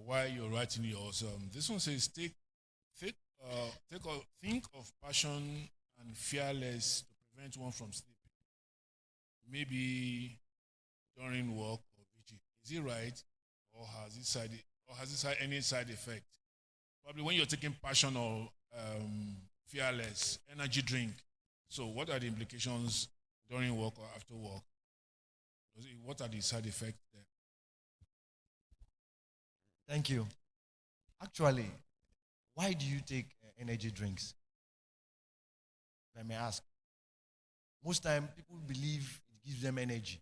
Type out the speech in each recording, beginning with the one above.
while you're writing yours. This one says, think of passion and fearless to prevent one from sleeping. Maybe during work or vigil. Is it right, or has it any side effect? Probably when you're taking passion or fearless energy drink. So, what are the implications during work or after work? What are the side effects there? Thank you. Actually, why do you take energy drinks? Let me ask. Most time, people believe it gives them energy.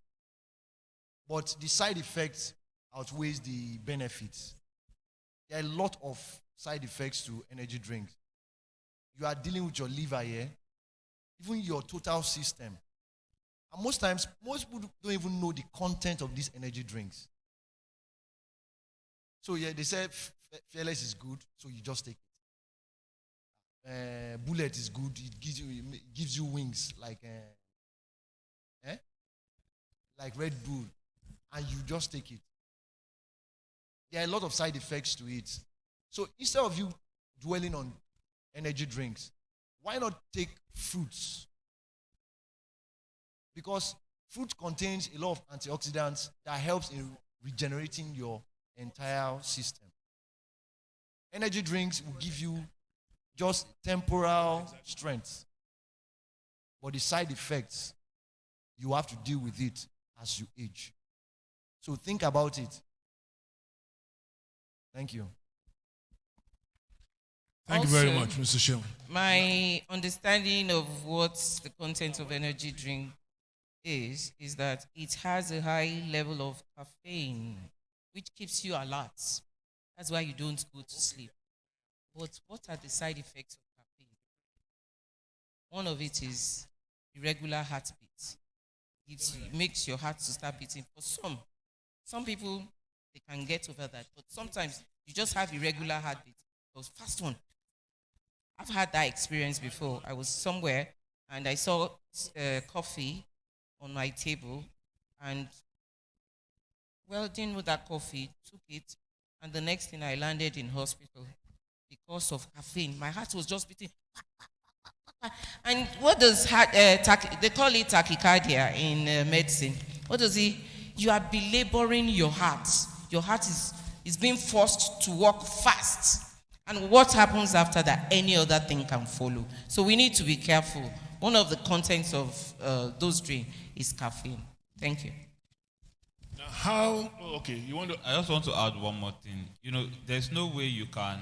But the side effects outweighs the benefits. There are a lot of side effects to energy drinks. You are dealing with your liver here, even your total system. And most times, most people don't even know the content of these energy drinks. So yeah, they say fearless is good, so you just take it. Bullet is good, it gives you wings like Red Bull, and you just take it. There are a lot of side effects to it. So instead of you dwelling on energy drinks, why not take fruits? Because fruit contains a lot of antioxidants that helps in regenerating your entire system. Energy drinks will give you just temporal strength, but the side effects, you have to deal with it as you age. So think about it. Thank you. Thank you very much, Mr. Shem. My understanding of what the content of energy drink is that it has a high level of caffeine, which keeps you alert. That's why you don't go to sleep. But what are the side effects of caffeine? One of it is irregular heartbeat. It makes your heart to start beating. For some people, they can get over that. But sometimes you just have irregular heartbeat. It fast one. I've had that experience before. I was somewhere and I saw coffee on my table, and didn't know that coffee, took it, and the next thing I landed in hospital because of caffeine. My heart was just beating. And what does they call it tachycardia in medicine. What does it? You are belaboring your heart. Your heart is being forced to work fast. And what happens after that? Any other thing can follow. So we need to be careful. One of the contents of those drinks is caffeine. Thank you. Now okay, you want to... I just want to add one more thing. There's no way you can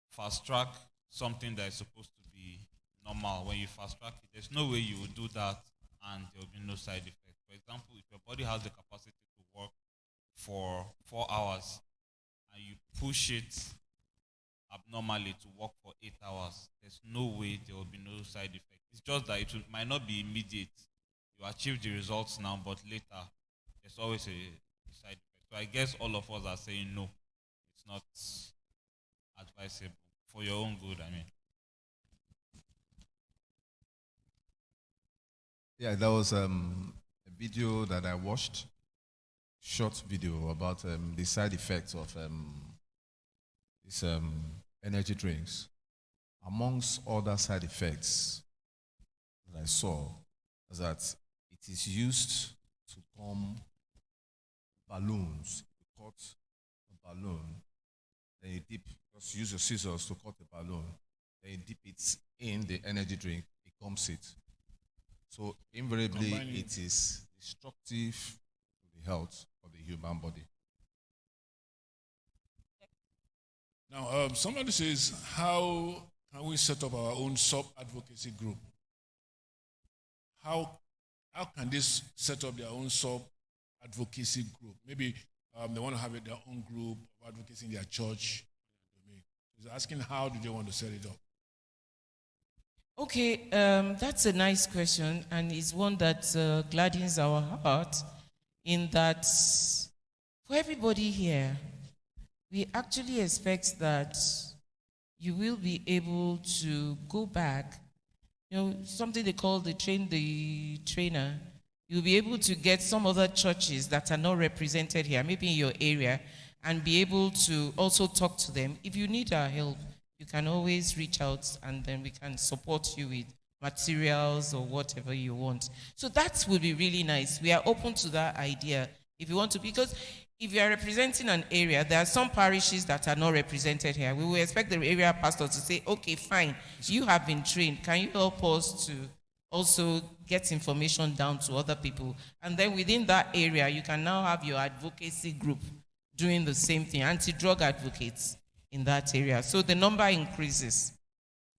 fast track something that is supposed to be normal. When you fast track it, there's no way you will do that and there will be no side effect. For example, if your body has the capacity to work for 4 hours and you push it abnormally to work for 8 hours, there's no way there will be no side effect. It's just that might not be immediate. You achieve the results now, but later there's always a side effect. So I guess all of us are saying no, it's not advisable for your own good, I mean. Yeah, that was a video that I watched, short video about the side effects of these energy drinks. Amongst other side effects that I saw is that it is used to form balloons. You cut a balloon, then you just use your scissors to cut the balloon, then you dip it in the energy drink, it becomes it. So invariably, it is destructive to the health of the human body. Now, somebody says, how can we set up our own sub-advocacy group? How can they set up their own sub-advocacy group? Maybe they want to have their own group of advocacy in their church. He's asking, how do they want to set it up? Okay, that's a nice question, and it's one that gladdens our heart, in that for everybody here, we actually expect that you will be able to go back, something they call the trainer. you'll be able to get some other churches that are not represented here, maybe in your area, and be able to also talk to them. If you need our help, you can always reach out and then we can support you with materials or whatever you want. So that would be really nice. We are open to that idea if you want to, because if you are representing an area, there are some parishes that are not represented here. We will expect the area pastor to say, okay, fine, you have been trained. Can you help us to also get information down to other people? And then within that area, you can now have your advocacy group doing the same thing, anti-drug advocates in that area. So the number increases.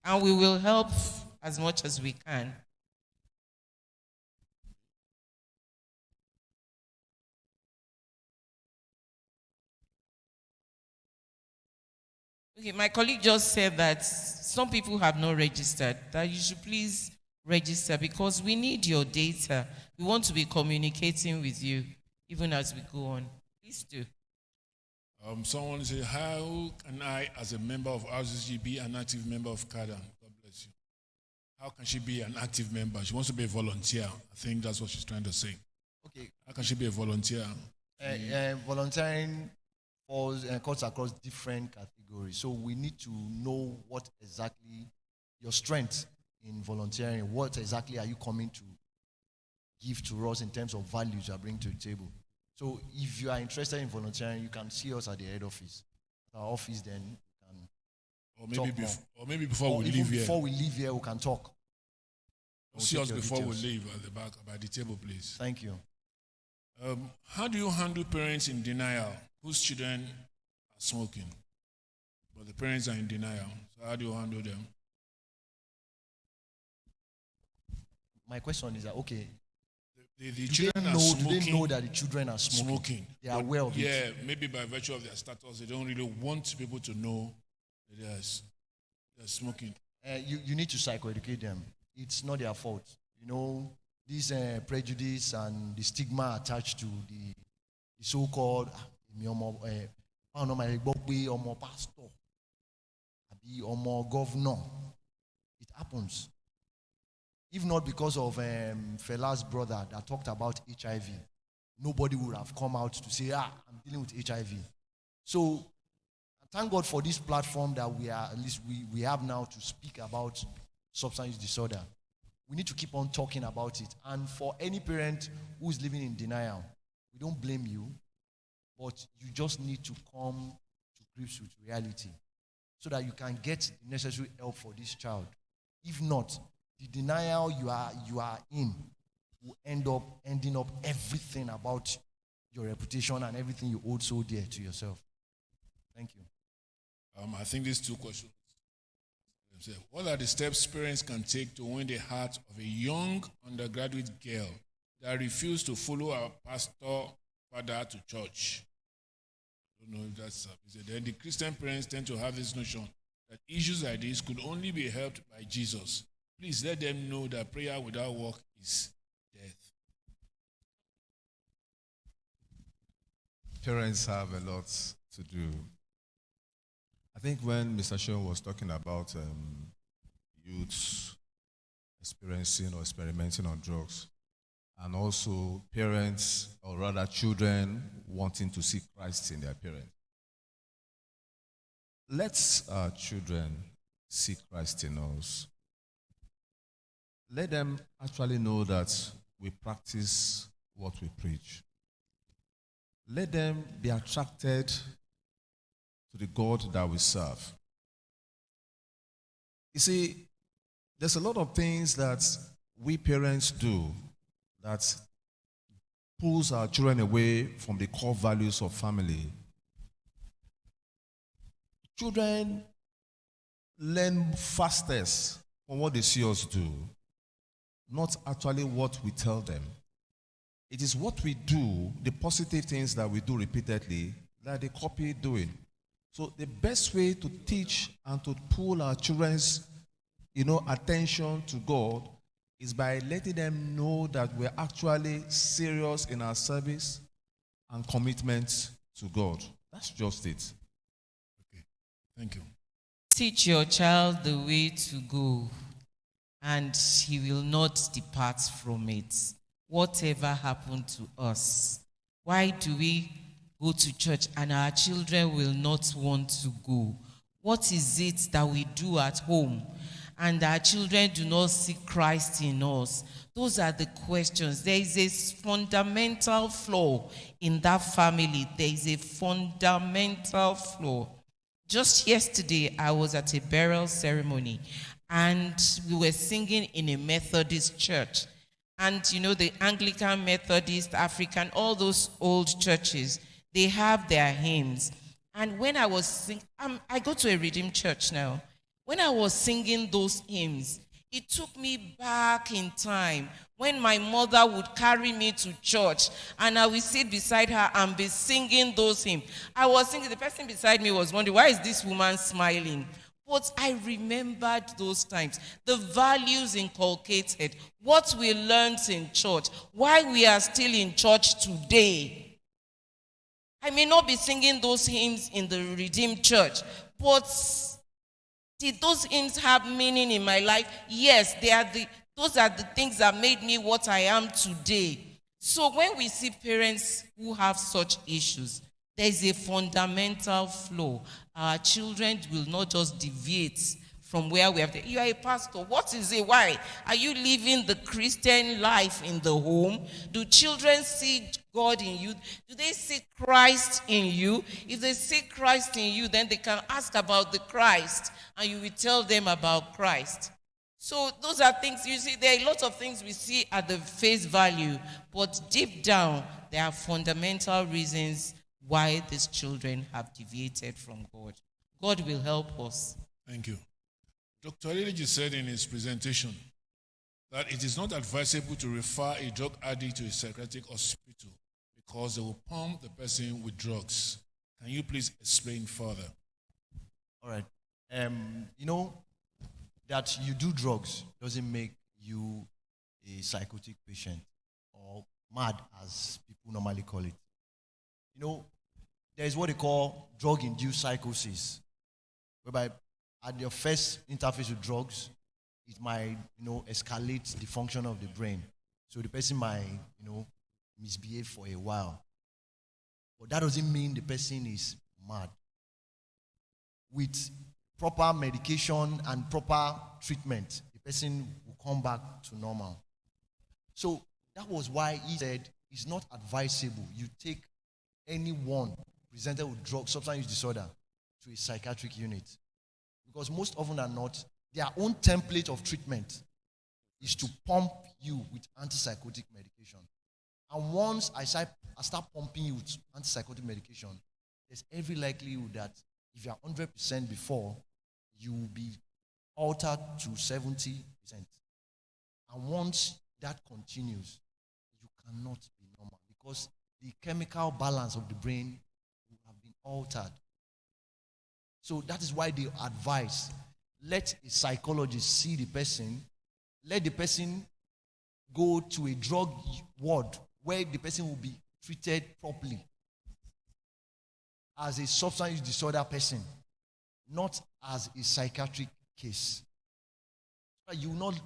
And we will help as much as we can. Okay, my colleague just said that some people have not registered, that you should please register because we need your data. We want to be communicating with you even as we go on. Please do. Someone said, how can I, as a member of Rccg, be an active member of Cadam? God bless you. How can she be an active member? She wants to be a volunteer. I think that's what she's trying to say. Okay. How can she be a volunteer? Volunteering falls and cuts across different categories. So we need to know what exactly your strength in volunteering, what exactly are you coming to give to us in terms of values you are bringing to the table. So if you are interested in volunteering, you can see us at the head office. At our office, then you can Or maybe before we leave here. Before we leave here, we can talk. See us before we leave at the back, by the table, please. Thank you. How do you handle parents in denial whose children are smoking? But the parents are in denial. So how do you handle them? My question is that, okay, The children are smoking. Do they know that the children are smoking? They are aware of it. Yeah, maybe by virtue of their status, they don't really want people to know that they're smoking. You need to psychoeducate them. It's not their fault. You know, this prejudice and the stigma attached to the so-called pastor, governor. It happens. If not because of Fela's brother that talked about HIV, nobody would have come out to say, I'm dealing with HIV. So thank God for this platform that we have now to speak about substance use disorder. We need to keep on talking about it. And for any parent who is living in denial, we don't blame you, but you just need to come to grips with reality so that you can get the necessary help for this child. If not, the denial you are in will ending up everything about your reputation and everything you hold so dear to yourself. Thank you. I think these two questions. What are the steps parents can take to win the heart of a young undergraduate girl that refused to follow her pastor father to church? I don't know if that's then the Christian parents tend to have this notion that issues like this could only be helped by Jesus. Please let them know that prayer without work is death. Parents have a lot to do. I think when Mr. Sean was talking about youths experiencing or experimenting on drugs, and also parents, or rather children, wanting to see Christ in their parents. Let our children see Christ in us. Let them actually know that we practice what we preach. Let them be attracted to the God that we serve. You see, there's a lot of things that we parents do that pulls our children away from the core values of family. Children learn fastest from what they see us do, not actually what we tell them. It is what we do, the positive things that we do repeatedly, that they copy doing. So the best way to teach and to pull our children's, attention to God is by letting them know that we're actually serious in our service and commitment to God. That's just it. Okay, thank you. Teach your child the way to go, and he will not depart from it. whatever happened to us? Why do we go to church and our children will not want to go? What is it that we do at home and our children do not see Christ in us? Those are the questions. There is a fundamental flaw in that family. There is a fundamental flaw. Just yesterday, I was at a burial ceremony and we were singing in a Methodist church. And you know, the Anglican, Methodist, African, all those old churches, they have their hymns. And when I was singing, I go to a Redeemed church now. When I was singing those hymns, it took me back in time when my mother would carry me to church and I would sit beside her and be singing those hymns. I was singing, the person beside me was wondering, why is this woman smiling? But I remembered those times, the values inculcated, what we learned in church, why we are still in church today. I may not be singing those hymns in the Redeemed Church, but did those hymns have meaning in my life? Yes, those are the things that made me what I am today. So when we see parents who have such issues, there is a fundamental flaw. Our children will not just deviate from where we have. You are a pastor. What is it? Why? Are you living the Christian life in the home? Do children see God in you? Do they see Christ in you? If they see Christ in you, then they can ask about the Christ, and you will tell them about Christ. So those are things, you see, there are lots of things we see at the face value, but deep down, there are fundamental reasons why these children have deviated from God. God will help us. Thank you. Dr. Rccg said in his presentation that it is not advisable to refer a drug addict to a psychiatric hospital because they will pump the person with drugs. Can you please explain further? All right. You know, that you do drugs doesn't make you a psychotic patient or mad, as people normally call it. You know, there is what they call drug-induced psychosis, whereby at your first interface with drugs, it might, escalate the function of the brain. So the person might, misbehave for a while. But that doesn't mean the person is mad. With proper medication and proper treatment, the person will come back to normal. So that was why he said it's not advisable you take anyone presented with drug substance use disorder to a psychiatric unit. Because most often than not, their own template of treatment is to pump you with antipsychotic medication. And once I start pumping you with antipsychotic medication, there's every likelihood that if you're 100% before, you will be altered to 70%. And once that continues, you cannot be normal because the chemical balance of the brain will have been altered. So that is why they advise, let a psychologist see the person, let the person go to a drug ward where the person will be treated properly as a substance use disorder person, not as a psychiatric case. You will not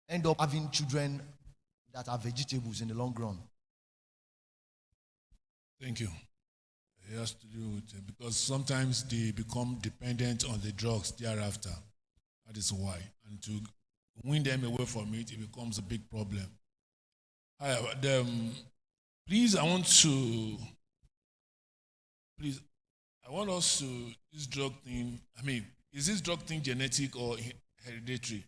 end up having children that are vegetables in the long run. Thank you. It has to do with it because sometimes they become dependent on the drugs thereafter. That is why. And to win them away from it, it becomes a big problem. Please, I want us to, this drug thing, is this drug thing genetic or hereditary?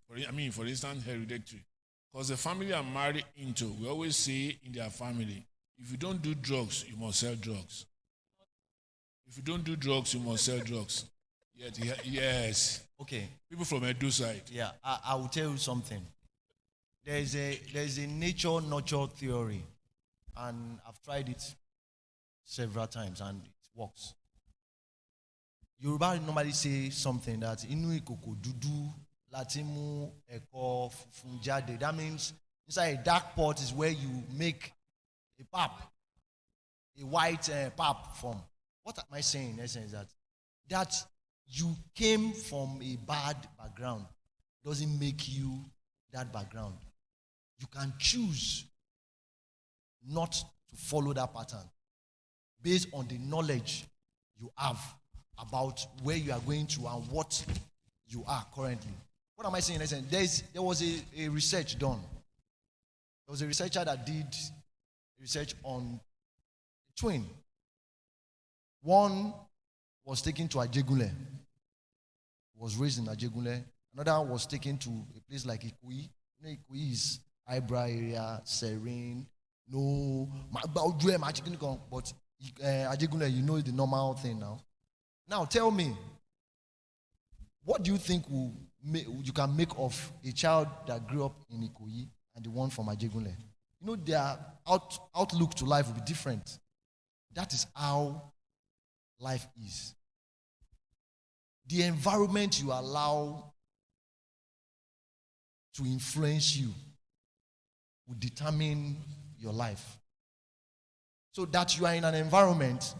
For instance, hereditary. Because the family I'm married into, we always say in their family, if you don't do drugs, you must sell drugs. If you don't do drugs, you must sell drugs. Yes. Okay. People from Edo side. Yeah, I will tell you something. There is a nature-nurture theory, and I've tried it several times, and it works. Yoruba normally say something that inu ikoko dudu latimu eko funjade. That means inside a dark pot is where you make a pap, a white pap form. What am I saying in essence? That you came from a bad background doesn't make you that background. You can choose not to follow that pattern based on the knowledge you have about where you are going to and what you are currently. What am I saying? Listen, there was a research done. There was a researcher that did research on twin. One was taken to Ajegunle, was raised in Ajegunle. Another was taken to a place like Ikoyi. You know, Ikoyi is eyebrow area, serene, no, but Ajegunle, you know the normal thing now. Now tell me, what do you think you can make of a child that grew up in Ikoyi and the one from Ajegunle? You know, their outlook to life will be different. That is how life is. The environment you allow to influence you will determine your life. So that you are in an environment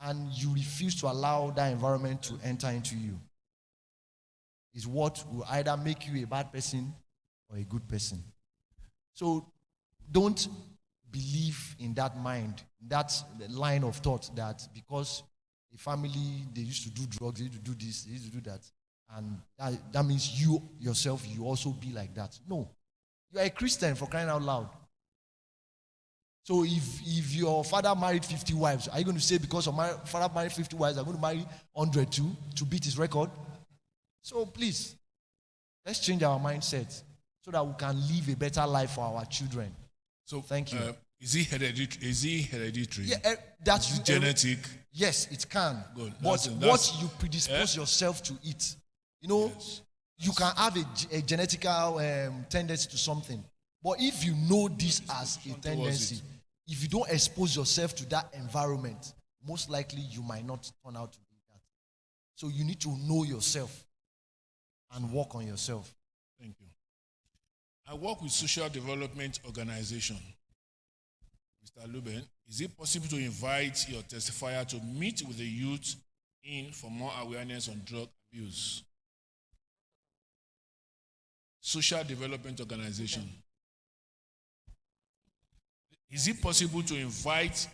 and you refuse to allow that environment to enter into you is what will either make you a bad person or a good person. So don't believe in that mind, that line of thought that because a family, they used to do drugs, they used to do this, they used to do that, and that means you yourself, you also be like that. No. You are a Christian, for crying out loud. So if your father married 50 wives, are you going to say because my father married 50 wives, I'm going to marry 100 too to beat his record? So please, let's change our mindset so that we can live a better life for our children. So thank you. Is he hereditary? Yeah, that's is it genetic. Yes, it can. Good. But what you predispose yourself to eat, you know, you can have a genetical tendency to something. But if you know this as a tendency, if you don't expose yourself to that environment, most likely you might not turn out to be that. So you need to know yourself and work on yourself. Thank you. I work with social development organization. Mr. Luben, is it possible to invite your testifier to meet with the youth in for more awareness on drug abuse? Social development organization. Is it possible to invite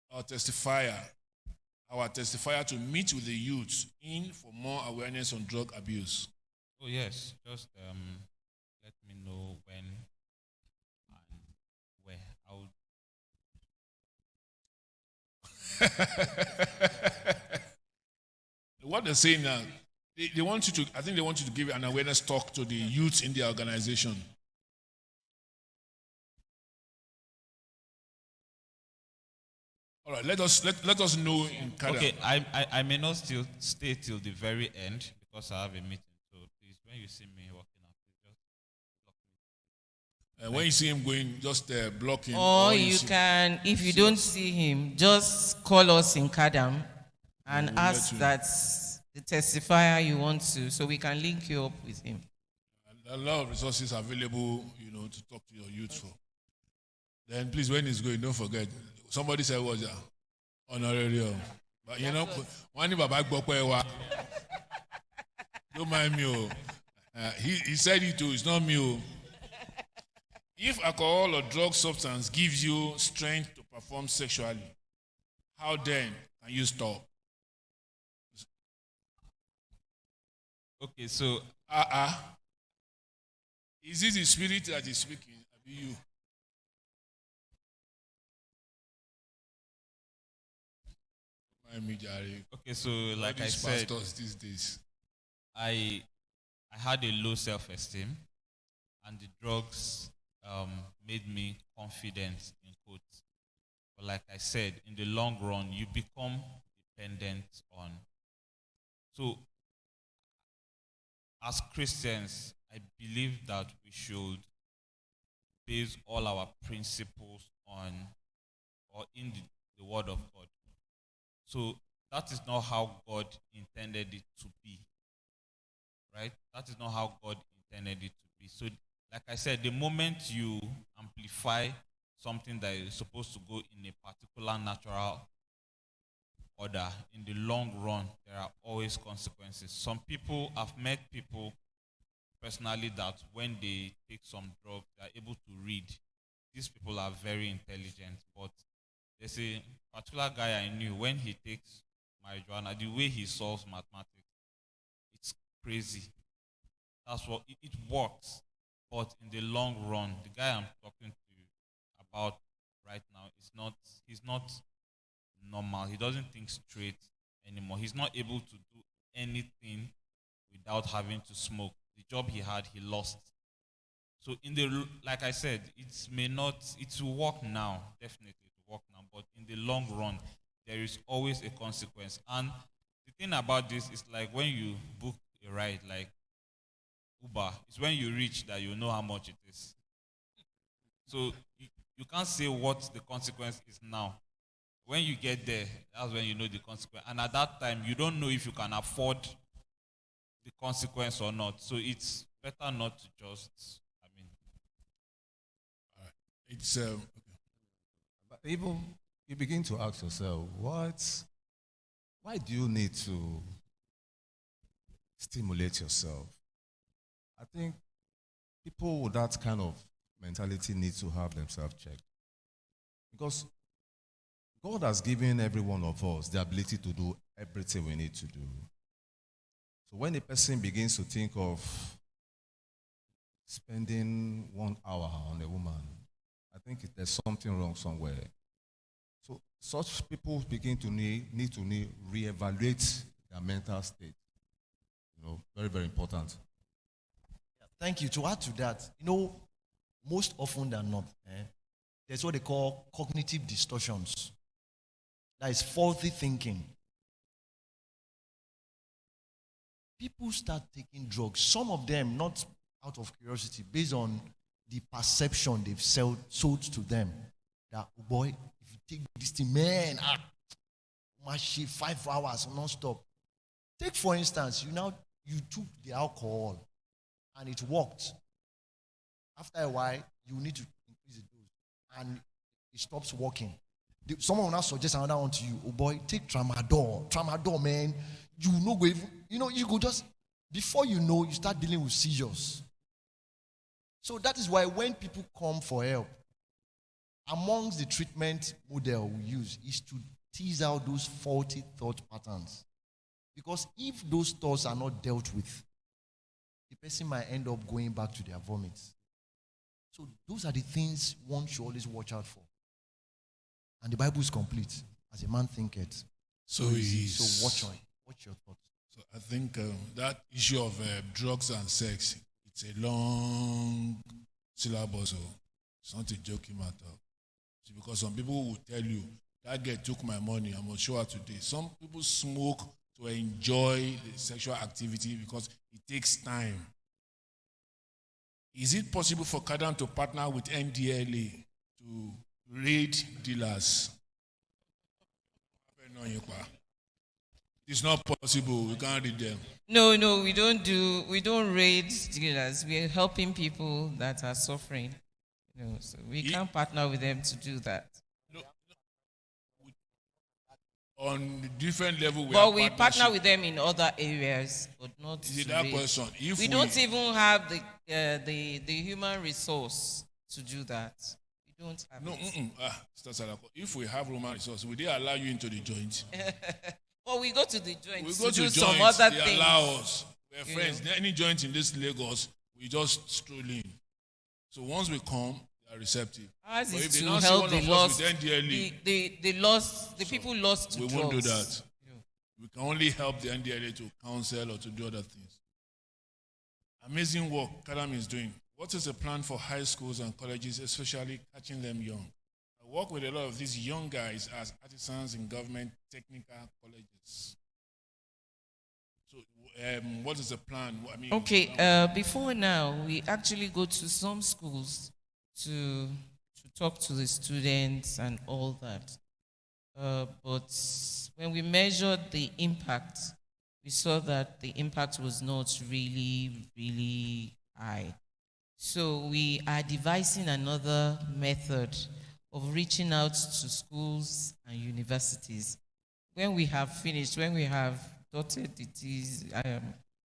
our testifier to meet with the youth in for more awareness on drug abuse? Oh yes, just let me know when and where. What they're saying now, they want you to. I think they want you to give an awareness talk to the youth in the organization. All right, let us know in Cadam. Okay, I may not still stay till the very end because I have a meeting. So please, when you see me walking out, please just block me. When you see him going, just block him. Or you can, if you don't see him, just call us in Cadam and ask that the testifier you want to, so we can link you up with him. A lot of resources available, to talk to your youth for. Then please, when he's going, don't forget. Somebody said, "Was on a radio?" But one Baba Gbokwe, don't mind me. He said it too. It's not me. If alcohol or drug substance gives you strength to perform sexually, how then can you stop? Okay, so is it the spirit that is speaking? Be you. Okay, so like I said, these days, I had a low self-esteem, and the drugs made me confident in quotes. But like I said, in the long run, you become dependent on. So, as Christians, I believe that we should base all our principles on or in the Word of God. So that is not how God intended it to be. Right? That is not how God intended it to be. So, like I said, the moment you amplify something that is supposed to go in a particular natural order, in the long run, there are always consequences. Some people, I've met people personally that when they take some drugs, they are able to read these people are very intelligent, but there's a particular guy I knew, when he takes marijuana, the way he solves mathematics, it's crazy. That's what it works. But in the long run, the guy I'm talking to you about right now he's not normal. He doesn't think straight anymore. He's not able to do anything without having to smoke. The job he had, he lost. So like I said, it will work now, definitely it will work now, but in the long run, there is always a consequence. And the thing about this is, like, when you book a ride, like Uber, it's when you reach that you know how much it is. So you can't say what the consequence is now. When you get there, that's when you know the consequence. And at that time, you don't know if you can afford the consequence or not. So it's better not to just, It's But even you begin to ask yourself, why do you need to stimulate yourself? I think people with that kind of mentality need to have themselves checked. Because God has given every one of us the ability to do everything we need to do. So when a person begins to think of spending 1 hour on a woman, I think there's something wrong somewhere. So such people begin to need to reevaluate their mental state. Very, very important. Thank you. To add to that, most often than not, there's what they call cognitive distortions. That is faulty thinking. People start taking drugs, some of them not out of curiosity, based on the perception they've sold to them. That, oh boy, if you take this thing, man, must 5 hours non-stop. Take, for instance, you took the alcohol and it worked. After a while, you need to increase the dose and it stops working. Someone will now suggest another one to you. Oh boy, take tramadol. Tramadol, man. You know, you go just, before you know, you start dealing with seizures. So that is why when people come for help, amongst the treatment model we use is to tease out those faulty thought patterns. Because if those thoughts are not dealt with, the person might end up going back to their vomits. So those are the things one should always watch out for. And the Bible is complete. As a man thinketh, so he is. So watch your thoughts. So I think that issue of drugs and sex, it's a long syllabus. So it's not a joking matter. See, because some people will tell you, that girl took my money, I must show her today. Some people smoke to enjoy the sexual activity because it takes time. Is it possible for Cadam to partner with NDLA to raid dealers? It's not possible. We can't read them. No, we don't raid dealers. We're helping people that are suffering. So we can't partner with them to do that. No. On different level, we partner with them in other areas, but not. Is it that question? If we don't even have the human resource to do that. We don't have it. If we have human resource, will they allow you into the joint? Well, we go to the joint. We go to do joints, some other they things. allow us. We're friends. Any joint in this Lagos, we just stroll in. So once we come, they are receptive. Ours but is if they to now see help one the of us lost, with NDLA, the people lost to we drugs. won't do that. We can only help the NDLA to counsel or to do other things. Amazing work Cadam is doing. What is the plan for high schools and colleges, especially catching them young? I work with a lot of these young guys as artisans in government technical colleges. So, what is the plan? Before now, we actually go to some schools to talk to the students and all that. But when we measured the impact, we saw that the impact was not really, really high. So we are devising another method of reaching out to schools and universities. When we have finished, when we have dotted the T's,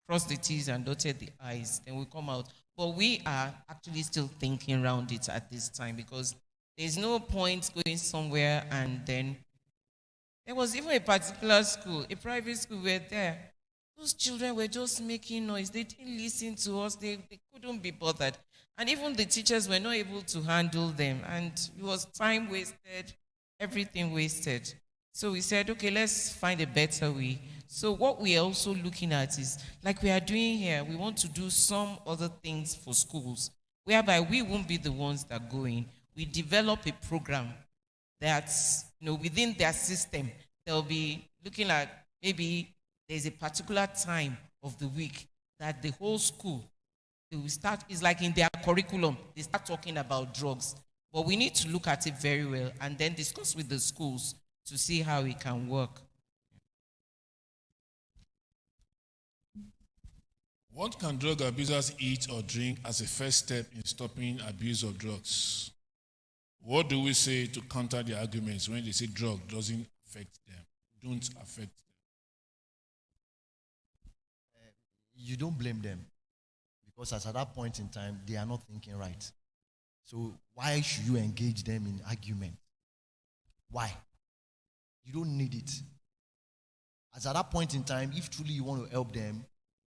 crossed the T's and dotted the I's, then we come out. But we are actually still thinking around it at this time because there's no point going somewhere and then there was even a particular school, a private school, were there. Those children were just making noise. They didn't listen to us. They couldn't be bothered. And even the teachers were not able to handle them. And it was time wasted, everything wasted. So we said, okay, let's find a better way. So what we are also looking at is, like we are doing here, we want to do some other things for schools, whereby we won't be the ones that go in. We develop a program that's, within their system, they'll be looking at maybe there's a particular time of the week that the whole school, they will start, it's like in their curriculum, they start talking about drugs. But we need to look at it very well and then discuss with the schools to see how it can work. What can drug abusers eat or drink as a first step in stopping abuse of drugs? What do we say to counter the arguments when they say drug doesn't affect them, don't affect them? You don't blame them because at that point in time, they are not thinking right. So why should you engage them in argument? Why? You don't need it. As at that point in time, if truly you want to help them,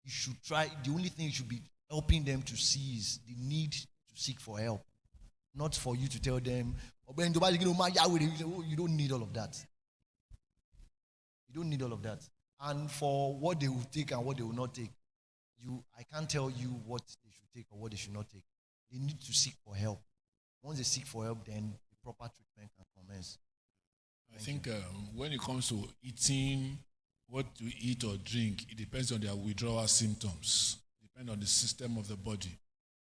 you should try. The only thing you should be helping them to see is the need to seek for help. Not for you to tell them, oh, you don't need all of that. You don't need all of that. And for what they will take and what they will not take, I can't tell you what they should take or what they should not take. They need to seek for help. Once they seek for help, then the proper treatment can commence. I think when it comes to eating, what to eat or drink, it depends on their withdrawal symptoms. Depends on the system of the body.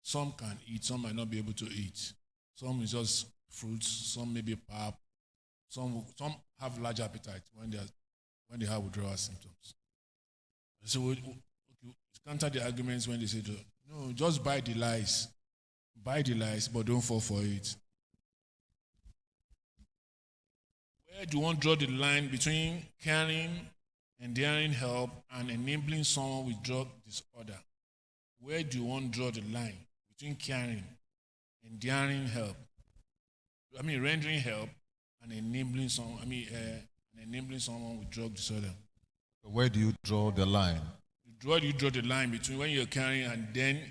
Some can eat, some might not be able to eat. Some is just fruits, some maybe pap. Some have large appetite when they have withdrawal symptoms. So we counter the arguments when they say, no, just buy the lies. Buy the lies, but don't fall for it. Where do you want to draw the line between caring, endearing help, and enabling someone with drug disorder? Where do you want to draw the line between caring, endearing help, rendering help, and enabling someone? Enabling someone with drug disorder. Where do you draw the line? Where do you draw the line between when you're caring and then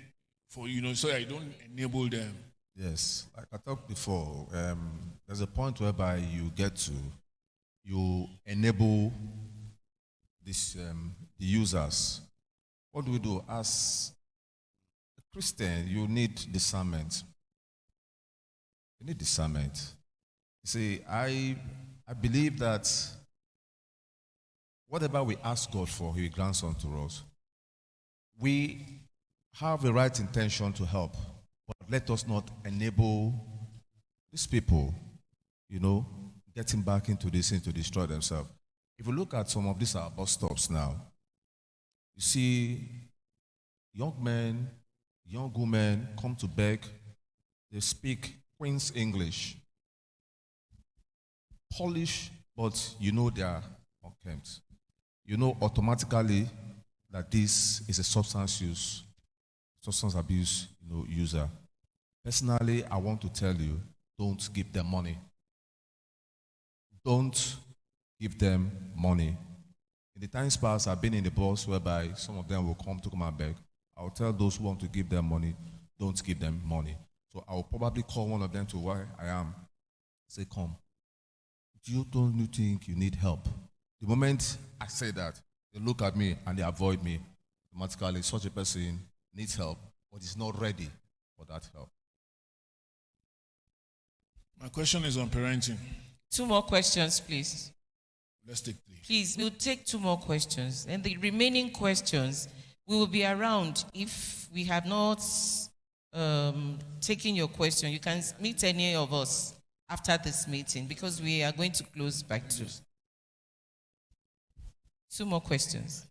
so that you don't enable them? Yes, like I talked before, there's a point whereby you enable the users. What do we do? As a Christian, you need discernment. You need discernment. You see, I believe that whatever we ask God for, He grants unto us. We have the right intention to help, but let us not enable these people, getting back into this thing to destroy themselves. If you look at some of these bus stops now, you see young men, young women come to beg. They speak Queen's English. Polish, but they are unkempt. Automatically that this is a substance abuse, user. Personally, I want to tell you, don't give them money. Don't give them money. In the times past, I've been in the bus whereby some of them will come and beg. I'll tell those who want to give them money, don't give them money. So I'll probably call one of them to where I am. Say, come. Don't you think you need help? The moment I say that, they look at me and they avoid me. Automatically, such a person needs help, but is not ready for that help. My question is on parenting. 2 more questions, please. Let's take 3. Please, we'll take 2 more questions. And the remaining questions, we will be around. If we have not taken your question, you can meet any of us after this meeting because we are going to close by 2. 2 more questions.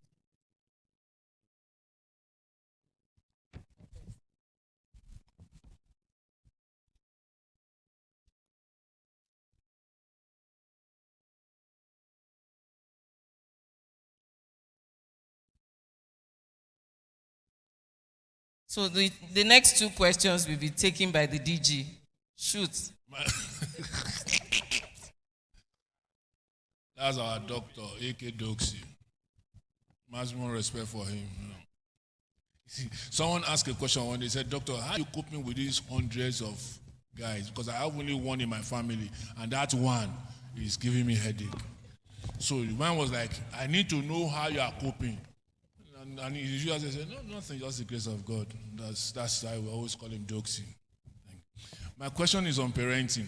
So the next two questions will be taken by the DG. Shoot. That's our doctor, A.K. Doxy. Maximum respect for him. See, someone asked a question when they said, Doctor, how are you coping with these hundreds of guys? Because I have only one in my family, and that one is giving me headache. So the man was like, I need to know how you are coping. And he just said, no, nothing, just the grace of God. That's why we always call him Doxy. My question is on parenting.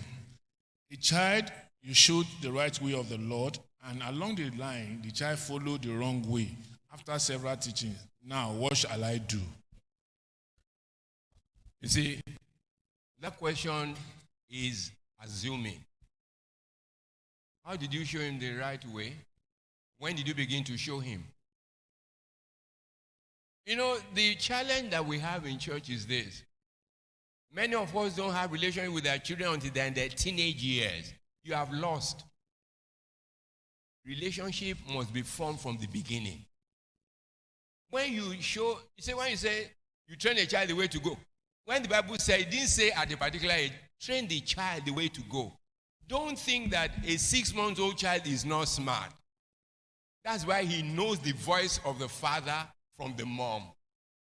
A child, you showed the right way of the Lord, and along the line, the child followed the wrong way. After several teachings, now what shall I do? You see, that question is assuming. How did you show him the right way? When did you begin to show him? You know, the challenge that we have in church is this. Many of us don't have relationship with their children until they're in their teenage years. You have lost. Relationship must be formed from the beginning. When you say you train a child the way to go. When the Bible says, it didn't say at a particular age, train the child the way to go. Don't think that a 6-month-old child is not smart. That's why he knows the voice of the father from the mom.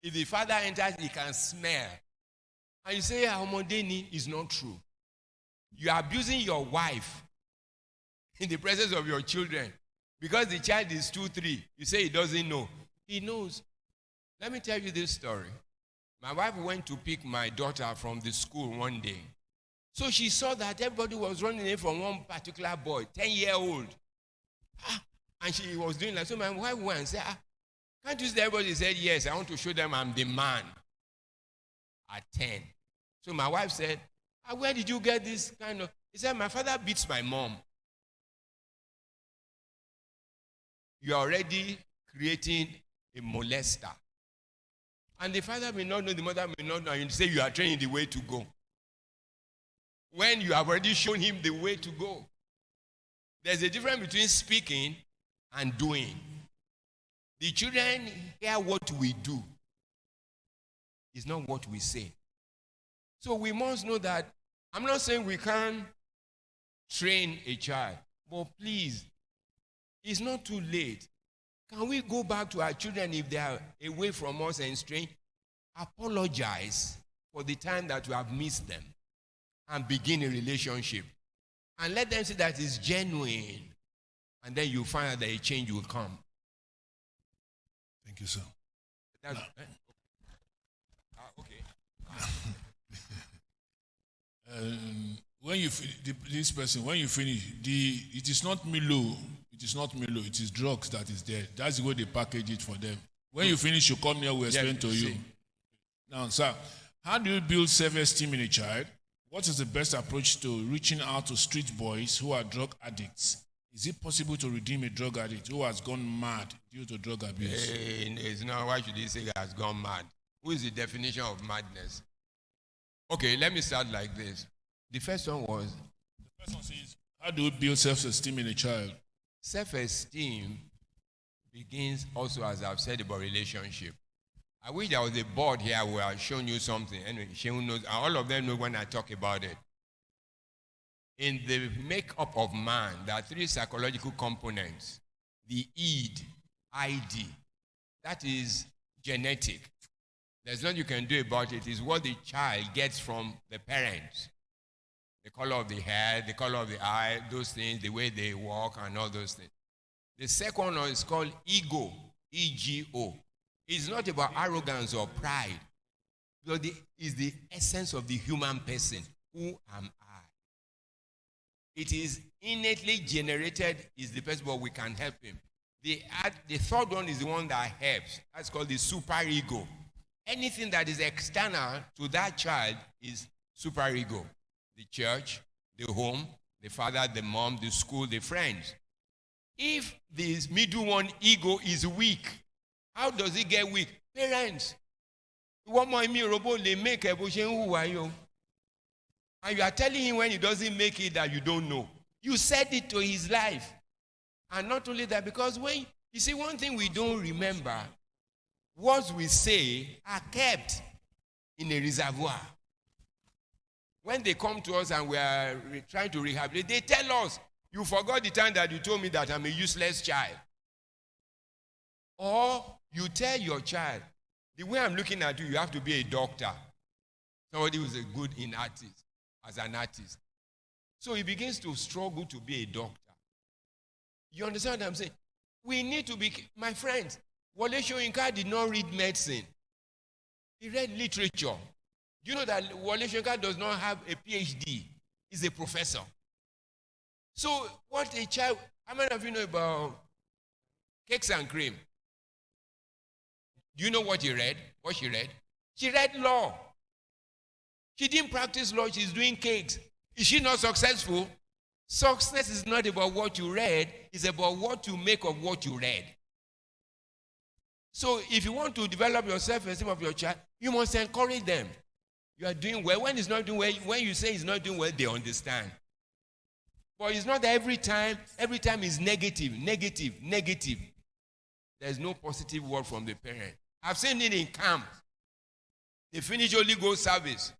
If the father enters, he can smell. And you say, Homodeni is not true. You are abusing your wife in the presence of your children. Because the child is 2, 3. You say he doesn't know. He knows. Let me tell you this story. My wife went to pick my daughter from the school one day. So she saw that everybody was running in from one particular boy, 10-year-old. And she was doing like, so my wife went and said, can't you see everybody? Said, yes, I want to show them I'm the man at 10. So my wife said, where did you get this kind of... He said, my father beats my mom. You are already creating a molester. And the father may not know, the mother may not know, and you say you are training the way to go. When you have already shown him the way to go. There's a difference between speaking and doing. The children hear what we do. It's not what we say. So we must know that, I'm not saying we can't train a child, but please, it's not too late. Can we go back to our children if they are away from us and strange? Apologize for the time that we have missed them and begin a relationship. And let them see that it's genuine. And then you find out that a change will come. Thank you, sir. That's, okay. When you this person, when you finish, it is not Milo. It is not Milo. It is drugs that is there. That's the way they package it for them. When you finish, you come here. We'll explain to you. Now, sir, how do you build self-esteem in a child? What is the best approach to reaching out to street boys who are drug addicts? Is it possible to redeem a drug addict who has gone mad due to drug abuse? It's not. Why should he say he has gone mad? Who is the definition of madness? Okay, let me start like this. The first one was... The first one says, how do you build self-esteem in a child? Self-esteem begins also, as I've said, about relationship. I wish there was a board here where I've shown you something. Anyway, Shehu knows, all of them know when I talk about it. In the makeup of man, there are 3 psychological components. The ID, that is genetic. There's nothing you can do about it. It's what the child gets from the parents. The color of the hair, the color of the eye, those things, the way they walk and all those things. The second one is called ego, E-G-O. It's not about arrogance or pride. It's the essence of the human person. Who am I? It is innately generated, is the person, but we can help him. The third one is the one that helps. That's called the superego. Anything that is external to that child is superego. The church, the home, the father, the mom, the school, the friends. If this middle one, ego, is weak, how does it get weak? Parents. One more they make a who are you? And you are telling him when he doesn't make it that you don't know. You said it to his life. And not only that, because when you see one thing we don't remember, words we say are kept. in a reservoir. When they come to us and we are trying to rehabilitate, they tell us, you forgot the time that you told me that I'm a useless child. Or you tell your child, the way I'm looking at you, you have to be a doctor. Somebody who's a good in artist, as an artist. So he begins to struggle to be a doctor. You understand what I'm saying? We need to be, my friends, Wole Soyinka did not read medicine. He read literature. Do you know that Wole Soyinka does not have a PhD? He's a professor. So what a child, how many of you know about cakes and cream? Do you know what he read? What she read? She read law. She didn't practice law, she's doing cakes. Is she not successful? Success is not about what you read, it's about what you make of what you read. So if you want to develop your self-esteem of your child, you must encourage them. You are doing well. When he's not doing well, when you say he's not doing well, they understand. But it's not that every time is negative. There's no positive word from the parent. I've seen it in camp. They finish Holy Ghost service.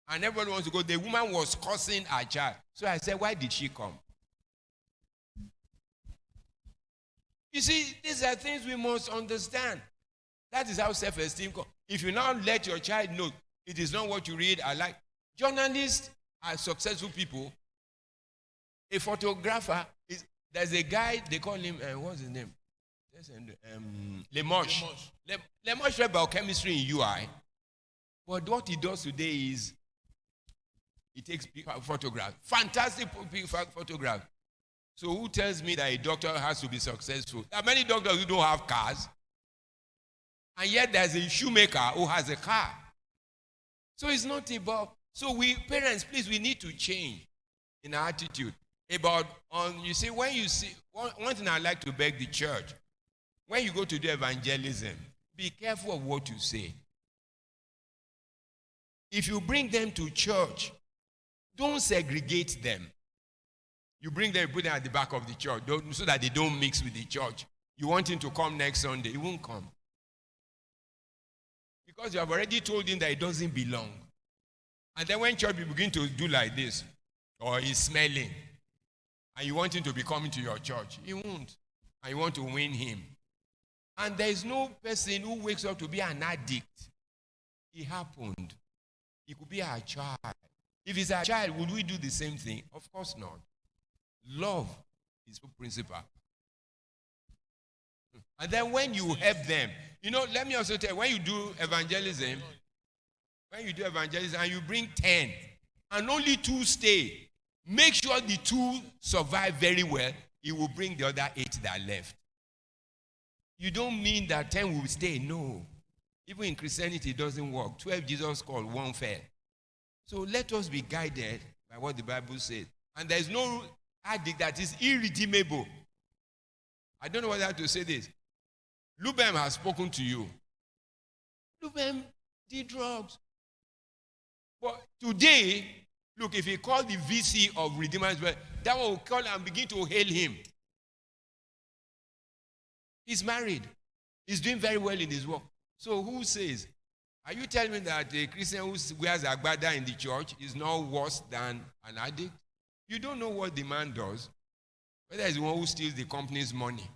And everyone wants to go. The woman was cursing her child. So I said, why did she come? You see, these are things we must understand. That is how self-esteem comes. If you now let your child know, it is not what you read. I like. Journalists are successful people. A photographer, there's a guy, they call him, what's his name? Lemosh. Lemosh read biochemistry in UI. But what he does today is, he takes photographs. Fantastic photographs. So who tells me that a doctor has to be successful? There are many doctors who don't have cars. And yet there's a shoemaker who has a car. So it's not about, so we parents, please, we need to change in our attitude. You see, when you see, one thing I like to beg the church, when you go to do evangelism, be careful of what you say. If you bring them to church, don't segregate them. You bring them, put them at the back of the church so that they don't mix with the church. You want him to come next Sunday, he won't come. Because you have already told him that he doesn't belong. And then when church begin to do like this, or he's smelling, and you want him to be coming to your church, he won't. And you want to win him. And there is no person who wakes up to be an addict. It happened. It could be our child. If it's our child, would we do the same thing? Of course not. Love is the principle. And then when you help them, let me also tell you, when you do evangelism and you bring 10 and only 2 stay, make sure the 2 survive very well. It will bring the other 8 that left. You don't mean that 10 will stay. No. Even in Christianity, it doesn't work. 12 Jesus called, 1 fell. So let us be guided by what the Bible says. And there is no addict that is irredeemable. I don't know whether to say this. Lubem has spoken to you. Lubem did drugs. But today, look, if he called the VC of Redeemer's Well, that one will call and begin to hail him. He's married. He's doing very well in his work. So who says, are you telling me that a Christian who wears a agbada in the church is not worse than an addict? You don't know what the man does. Whether it's the one who steals the company's money.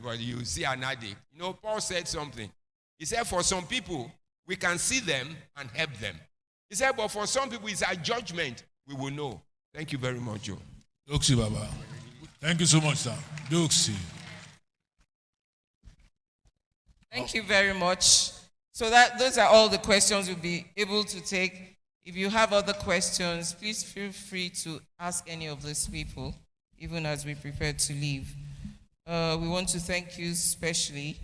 But you see an addict. Paul said something. He said, for some people, we can see them and help them. He said, but for some people, it's a judgment. We will know. Thank you very much, Joe. Doxy, Baba. Thank you so much, sir. Doxy. Thank you very much. So those are all the questions we'll be able to take. If you have other questions, please feel free to ask any of these people, even as we prepare to leave. We want to thank you especially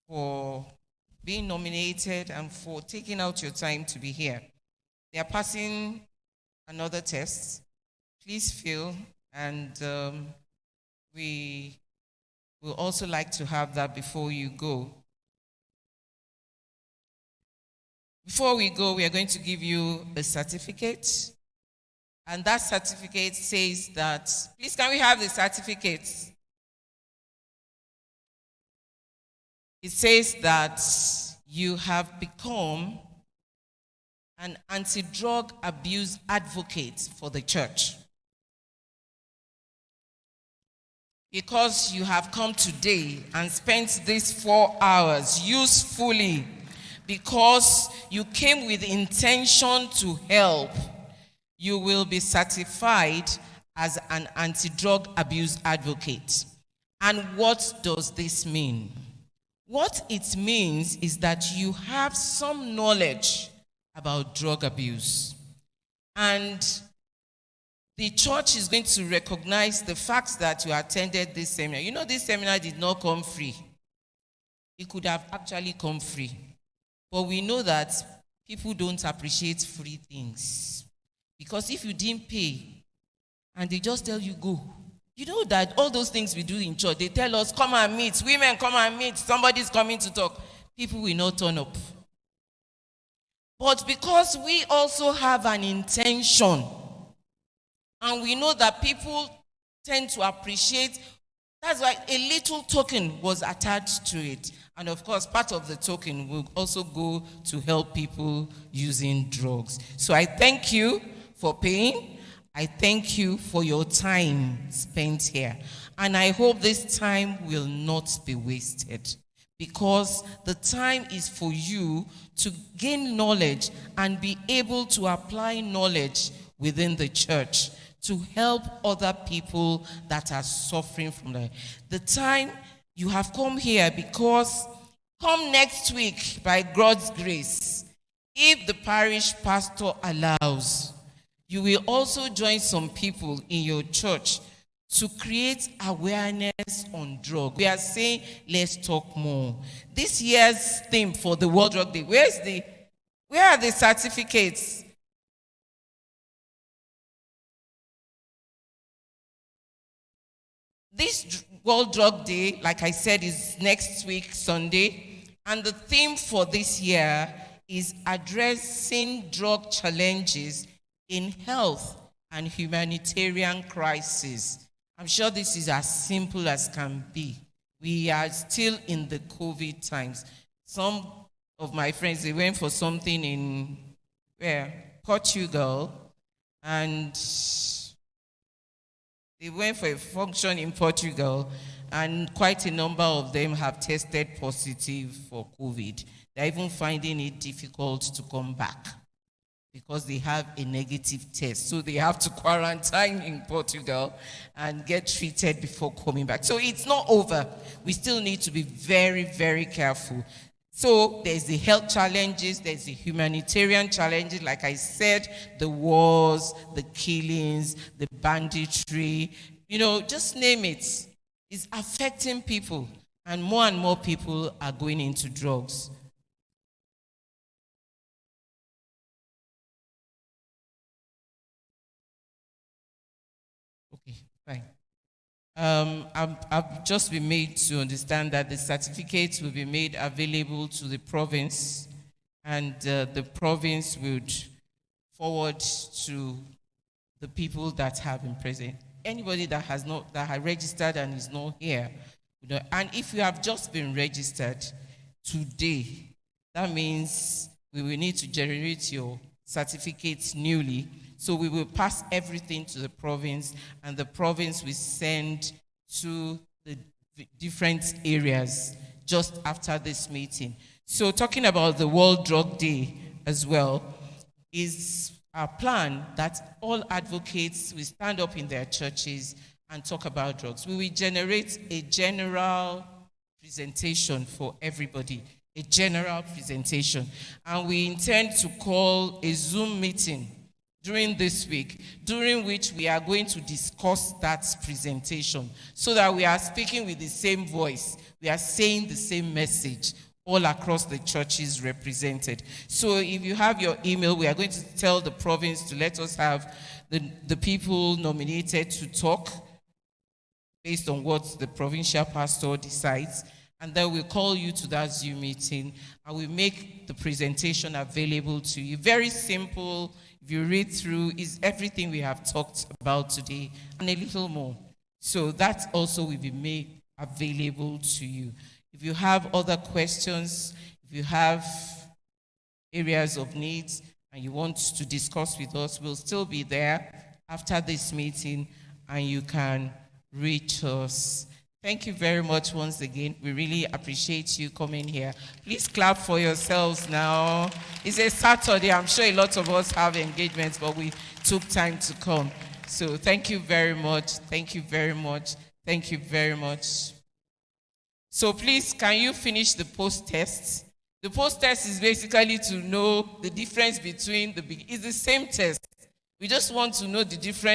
for being nominated and for taking out your time to be here. They are passing another test. Please fill, and we will also like to have that before you go. Before we go, we are going to give you a certificate. And that certificate says that, please can we have the certificate? It says that you have become an anti-drug abuse advocate for the church. Because you have come today and spent these 4 hours usefully, because you came with intention to help, you will be certified as an anti-drug abuse advocate. And what does this mean? What it means is that you have some knowledge about drug abuse. And the church is going to recognize the fact that you attended this seminar. You know, this seminar did not come free. It could have actually come free. But we know that people don't appreciate free things. Because if you didn't pay and they just tell you go, you know that all those things we do in church, they tell us, come and meet, women come and meet, somebody's coming to talk. People will not turn up. But because we also have an intention, and we know that people tend to appreciate, that's why a little token was attached to it. And of course, part of the token will also go to help people using drugs. So I thank you for paying. I thank you for your time spent here. And I hope this time will not be wasted, because the time is for you to gain knowledge and be able to apply knowledge within the church to help other people that are suffering from that. The time you have come here, because come next week, by God's grace, if the parish pastor allows, you will also join some people in your church to create awareness on drugs. We are saying, let's talk more. This year's theme for the World Drug Day, where are the certificates? This World Drug Day, like I said, is next week, Sunday. And the theme for this year is addressing drug challenges in health and humanitarian crisis. I'm sure this is as simple as can be. We are still in the COVID times. Some of my friends, they went for something in Portugal, and they went for a function in Portugal, and quite a number of them have tested positive for COVID. They're even finding it difficult to come back because they have a negative test. So they have to quarantine in Portugal and get treated before coming back. So it's not over. We still need to be very, very careful. So there's the health challenges, there's the humanitarian challenges, like I said, the wars, the killings, the banditry, just name it. It's affecting people, and more people are going into drugs. Okay, fine. I've just been made to understand that the certificates will be made available to the province, and the province would forward to the people that have been present. Anybody that has registered and is not here, and if you have just been registered today, that means we will need to generate your certificates newly. So we will pass everything to the province, and the province will send to the different areas just after this meeting. So talking about the World Drug Day as well, is our plan that all advocates will stand up in their churches and talk about drugs. We will generate a general presentation for everybody, a general presentation. And we intend to call a Zoom meeting during this week, during which we are going to discuss that presentation, so that we are speaking with the same voice, we are saying the same message all across the churches represented. So if you have your email, we are going to tell the province to let us have the people nominated to talk based on what the provincial pastor decides, and then we'll call you to that Zoom meeting, and we make the presentation available to you. Very simple. If you read through, is everything we have talked about today and a little more. So that also will be made available to you. If you have other questions, if you have areas of needs, and you want to discuss with us, we'll still be there after this meeting, and you can reach us. Thank you very much once again. We really appreciate you coming here. Please clap for yourselves now. It's a Saturday. I'm sure a lot of us have engagements, but we took time to come. So thank you very much. Thank you very much. Thank you very much. So please, can you finish the post-test? The post-test is basically to know the difference between it's the same test. We just want to know the difference